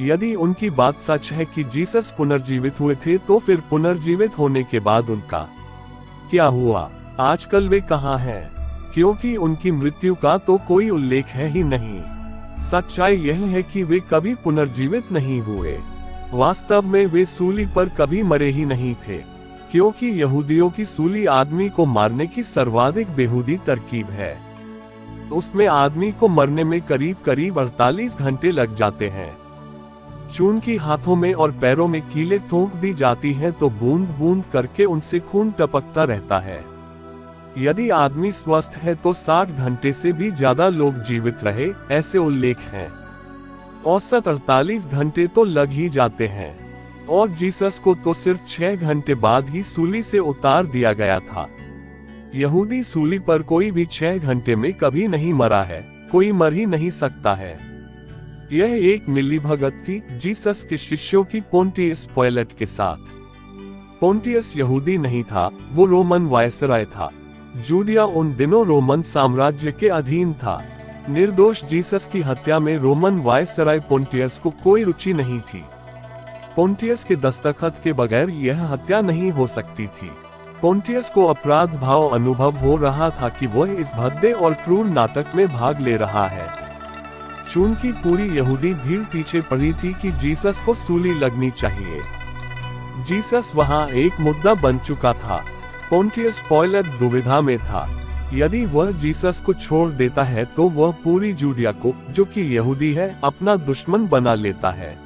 यदि उनकी बात सच है कि जीसस पुनर्जीवित हुए थे, तो फिर पुनर्जीवित होने के बाद उनका क्या हुआ? आजकल वे कहाँ हैं? क्योंकि उनकी मृत्यु का तो कोई उल्लेख है ही नहीं। सच्चाई यह है कि वे कभी पुनर्जीवित नहीं हुए। वास्तव में वे सूली पर कभी मरे ही नहीं थे, क्योंकि यहूदियों की सूली आदमी को मारने की सर्वाधिक बेहूदी तरकीब है। उसमें आदमी को मरने में करीब करीब 48 घंटे लग जाते हैं। चून की हाथों में और पैरों में कीलें ठोक दी जाती हैं तो बूंद बूंद करके उनसे खून टपकता रहता है। यदि आदमी स्वस्थ है तो 60 घंटे से भी ज्यादा लोग जीवित रहे, ऐसे उल्लेख हैं। औसत 48 घंटे तो लग ही जाते हैं। और जीसस को तो सिर्फ 6 घंटे बाद ही सूली से उतार दिया गया था। यहूदी सूली पर कोई भी 6 घंटे में कभी नहीं मरा है, कोई मर ही नहीं सकता है। यह एक मिलीभगत थी जीसस के शिष्यों की पोंटियस पायलट के साथ। पोंटियस यहूदी नहीं था, वो रोमन वायसराय था। जूडिया उन दिनों रोमन साम्राज्य के अधीन था। निर्दोष जीसस की हत्या में रोमन वायसराय पोंटियस को कोई रुचि नहीं थी। पोंटियस के दस्तखत के बगैर यह हत्या नहीं हो सकती थी। पोंटियस को अपराध भाव अनुभव हो रहा था कि वह इस भद्दे और क्रूर नाटक में भाग ले रहा है। चूंकि पूरी यहूदी भीड़ पीछे पड़ी थी कि जीसस को सूली लगनी चाहिए। जीसस वहां एक मुद्दा बन चुका था। पोंटियस पायलट दुविधा में था। यदि वह जीसस को छोड़ देता है तो वह पूरी जूडिया को, जो कि यहूदी है, अपना दुश्मन बना लेता है।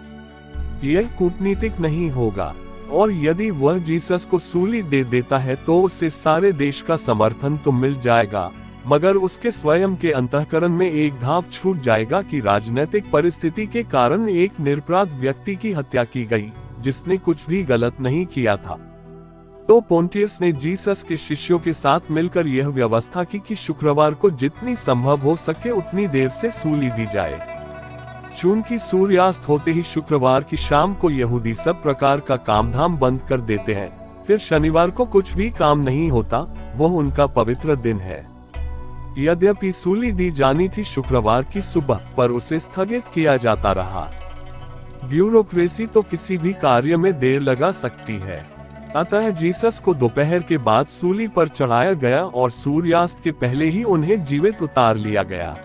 यह कूटनीतिक नहीं होगा। और यदि वह जीसस को सूली दे देता है तो उसे सारे देश का समर्थन तो मिल जाएगा, मगर उसके स्वयं के अंतःकरण में एक घाव छूट जाएगा कि राजनीतिक परिस्थिति के कारण एक निरपराध व्यक्ति की हत्या की गई, जिसने कुछ भी गलत नहीं किया था। तो पोंटियस ने जीसस के शिष्यों के साथ मिलकर यह व्यवस्था की कि शुक्रवार को जितनी संभव हो सके उतनी देर से सूली दी जाए। चूंकि सूर्यास्त होते ही शुक्रवार की शाम को यहूदी सब प्रकार का कामधाम बंद कर देते हैं, फिर शनिवार को कुछ भी काम नहीं होता, वह उनका पवित्र दिन है। यद्यपि सूली दी जानी थी शुक्रवार की सुबह, पर उसे स्थगित किया जाता रहा। ब्यूरोक्रेसी तो किसी भी कार्य में देर लगा सकती है। अतः जीसस को दोपहर के बाद सूली पर चढ़ाया गया और सूर्यास्त के पहले ही उन्हें जीवित उतार लिया गया।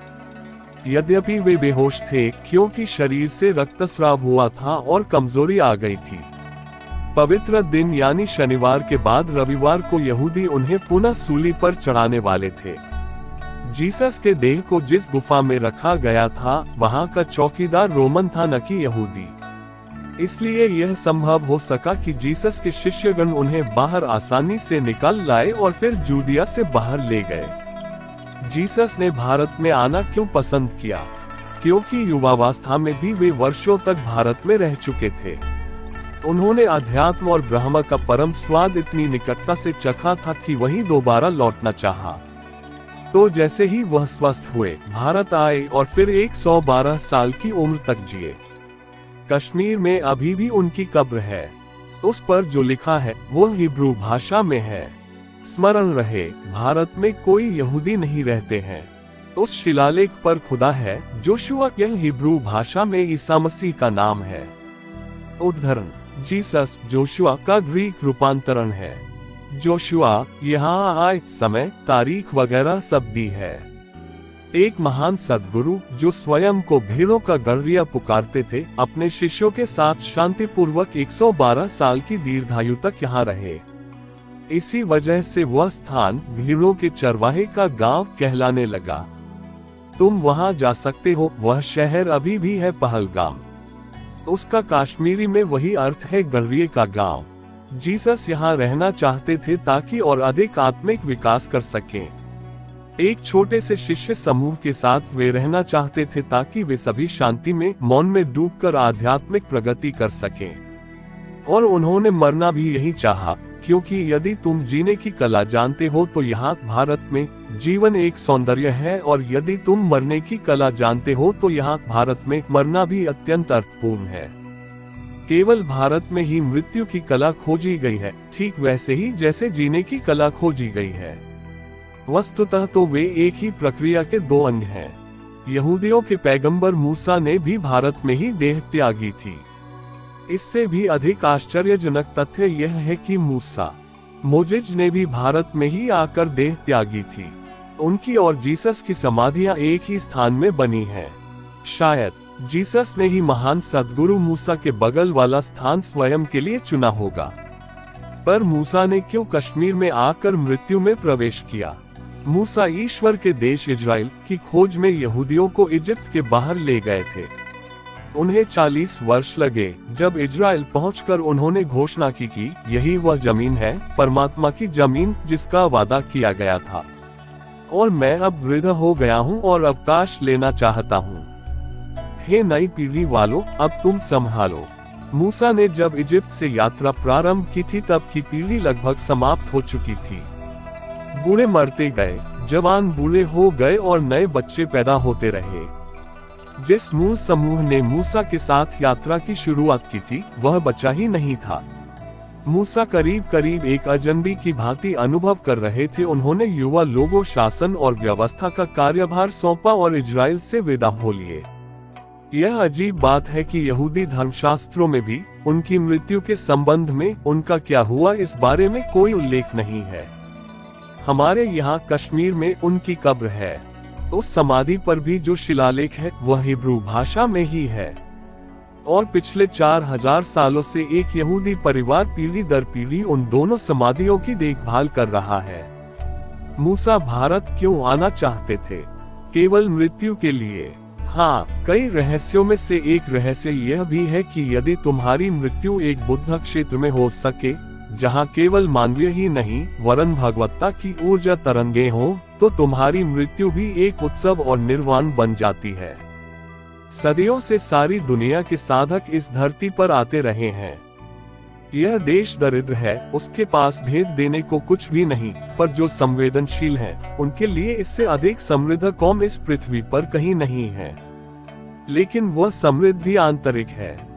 यद्यपि वे बेहोश थे, क्योंकि शरीर से रक्तस्राव हुआ था और कमजोरी आ गई थी। पवित्र दिन यानी शनिवार के बाद रविवार को यहूदी उन्हें पुनः सूली पर चढ़ाने वाले थे। जीसस के देह को जिस गुफा में रखा गया था, वहां का चौकीदार रोमन था, न कि यहूदी। इसलिए यह संभव हो सका कि जीसस के शिष्यगण उन्हें बाहर आसानी से निकाल लाए और फिर जूडिया से बाहर ले गए। जीसस ने भारत में आना क्यों पसंद किया? क्योंकि युवावस्था में भी वे वर्षों तक भारत में रह चुके थे। उन्होंने अध्यात्म और ब्रह्म का परम स्वाद इतनी निकटता से चखा था कि वहीं दोबारा लौटना चाहा। तो जैसे ही वह स्वस्थ हुए, भारत आए और फिर 112 साल की उम्र तक जिए। कश्मीर में अभी भी उनकी कब्र है। उस पर जो लिखा है वो हिब्रू भाषा में है। स्मरण रहे, भारत में कोई यहूदी नहीं रहते हैं। उस शिलालेख पर खुदा है, जोशुआ, यह हिब्रू भाषा में ईसा मसीह का नाम है। उद्धरण: जीसस जोशुआ का ग्रीक रूपांतरण है। जोशुआ यहाँ आए, समय, तारीख वगैरह सब दी है। एक महान सद्गुरु जो स्वयं को भीड़ों का गढ़िया पुकारते थे, अपने शिष्यों के साथ शांतिपूर्वक 112 साल की दीर्घायु तक यहाँ रहे। इसी वजह से वह स्थान भीड़ों के चरवाहे का गांव कहलाने लगा। तुम वहां जा सकते हो, वह शहर अभी भी है पहलगाम। उसका कश्मीरी में वही अर्थ है, गढ़िए का गांव। जीसस यहाँ रहना चाहते थे ताकि और अधिक आत्मिक विकास कर सकें। एक छोटे से शिष्य समूह के साथ वे रहना चाहते थे ताकि वे सभी शांति में, मौन में डूबकर आध्यात्मिक प्रगति कर सकें। और उन्होंने मरना भी यही चाहा, क्योंकि यदि तुम जीने की कला जानते हो तो यहाँ भारत में जीवन एक सौंदर्य है, और यदि तुम मरने की कला जानते हो तो यहाँ भारत में मरना भी अत्यंत अर्थपूर्ण है। केवल भारत में ही मृत्यु की कला खोजी गई है, ठीक वैसे ही जैसे जीने की कला खोजी गई है। वस्तुतः तो वे एक ही प्रक्रिया के दो अंग हैं। यहूदियों के पैगंबर मूसा ने भी भारत में ही देह त्यागी थी। इससे भी अधिक आश्चर्यजनक तथ्य यह है कि मूसा मोजिज ने भी भारत में ही आकर देह त्यागी थी। उनकी और जीसस की समाधियां एक ही स्थान में बनी हैं। शायद जीसस ने ही महान सद्गुरु मूसा के बगल वाला स्थान स्वयं के लिए चुना होगा। पर मूसा ने क्यों कश्मीर में आकर मृत्यु में प्रवेश किया? मूसा ईश्वर के देश इजराइल की खोज में यहूदियों को इजिप्ट के बाहर ले गए थे। उन्हें 40 वर्ष लगे। जब इजराइल पहुंचकर उन्होंने घोषणा की कि यही वह जमीन है, परमात्मा की जमीन जिसका वादा किया गया था, और मैं अब वृद्ध हो गया हूं और अवकाश लेना चाहता हूं। हे नई पीढ़ी वालों, अब तुम संभालो। मूसा ने जब इजिप्ट से यात्रा प्रारंभ की थी तब की पीढ़ी लगभग समाप्त हो चुकी थी। बूढ़े मरते गए, जवान बूढ़े हो गए और नए बच्चे पैदा होते रहे। जिस मूल समूह ने मूसा के साथ यात्रा की शुरुआत की थी वह बचा ही नहीं था। मूसा करीब करीब एक अजनबी की भांति अनुभव कर रहे थे। उन्होंने युवा लोगों शासन और व्यवस्था का कार्यभार सौंपा और इजराइल से विदा हो लिए। यह अजीब बात है कि यहूदी धर्मशास्त्रों में भी उनकी मृत्यु के संबंध में उनका क्या हुआ इस बारे में कोई उल्लेख नहीं है। हमारे यहाँ कश्मीर में उनकी कब्र है। उस समाधि पर भी जो शिलालेख है वह हिब्रू भाषा में ही है, और पिछले 4000 सालों से एक यहूदी परिवार पीढ़ी दर पीढ़ी उन दोनों समाधियों की देखभाल कर रहा है। मूसा भारत क्यों आना चाहते थे? केवल मृत्यु के लिए? हाँ, कई रहस्यों में से एक रहस्य यह भी है कि यदि तुम्हारी मृत्यु एक बुद्ध क्षेत्र में हो सके, जहाँ केवल मानवीय ही नहीं वरन भगवत्ता की ऊर्जा तरंगे हो, तो तुम्हारी मृत्यु भी एक उत्सव और निर्वाण बन जाती है। सदियों से सारी दुनिया के साधक इस धरती पर आते रहे हैं। यह देश दरिद्र है, उसके पास भेद देने को कुछ भी नहीं, पर जो संवेदनशील हैं, उनके लिए इससे अधिक समृद्ध कौम इस पृथ्वी पर कहीं नहीं है। लेकिन वह समृद्धि आंतरिक है।